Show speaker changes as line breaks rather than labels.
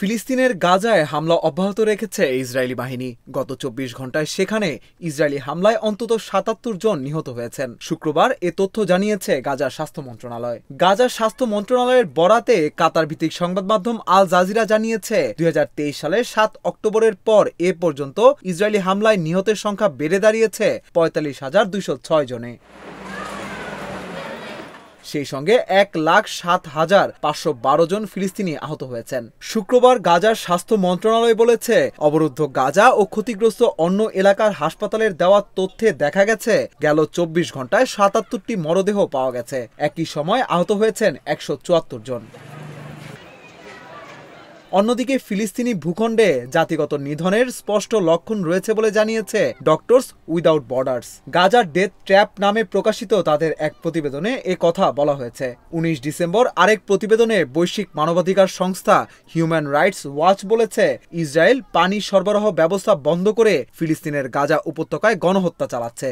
ফিলিস্তিনের গাজায় হামলা অব্যাহত রেখেছে ইসরায়েলি বাহিনী। গত ২৪ ঘন্টায় সেখানে ইসরায়েলি হামলায় অন্তত ৭৭ জন নিহত হয়েছেন। শুক্রবার এ তথ্য জানিয়েছে গাজার স্বাস্থ্য মন্ত্রণালয়। গাজার স্বাস্থ্য মন্ত্রণালয়ের বরাতে কাতার ভিত্তিক সংবাদ মাধ্যম আল জাজিরা জানিয়েছে ২০২৩ সালের ৭ অক্টোবরের পর এ পর্যন্ত ইসরায়েলি হামলায় নিহতের সংখ্যা বেড়ে দাঁড়িয়েছে ৪৫,২০৬ জনে। সেই সঙ্গে ১,০৭,৫১২ জন ফিলিস্তিনি আহত হয়েছেন। শুক্রবার গাজার স্বাস্থ্য মন্ত্রণালয় বলেছে, অবরুদ্ধ গাজা ও ক্ষতিগ্রস্ত অন্য এলাকার হাসপাতালের দেওয়া তথ্যে দেখা গেছে গেল ২৪ ঘন্টায় ৭৭টি মরদেহ পাওয়া গেছে। একই সময় আহত হয়েছেন ১৭৪ জন। অন্যদিকে ফিলিস্তিনি ভূখণ্ডে জাতিগত নিধনের স্পষ্ট লক্ষণ রয়েছে বলে জানিয়েছে ডক্টরস উইদাউট বর্ডার্স। গাজার ডেথ ট্র্যাপ নামে প্রকাশিত তাদের এক প্রতিবেদনে এ কথা বলা হয়েছে। ১৯ ডিসেম্বর আরেক প্রতিবেদনে বৈশ্বিক মানবাধিকার সংস্থা হিউম্যান রাইটস ওয়াচ বলেছে, ইসরায়েল পানি সরবরাহ ব্যবস্থা বন্ধ করে ফিলিস্তিনের গাজা উপত্যকায় গণহত্যা চালাচ্ছে।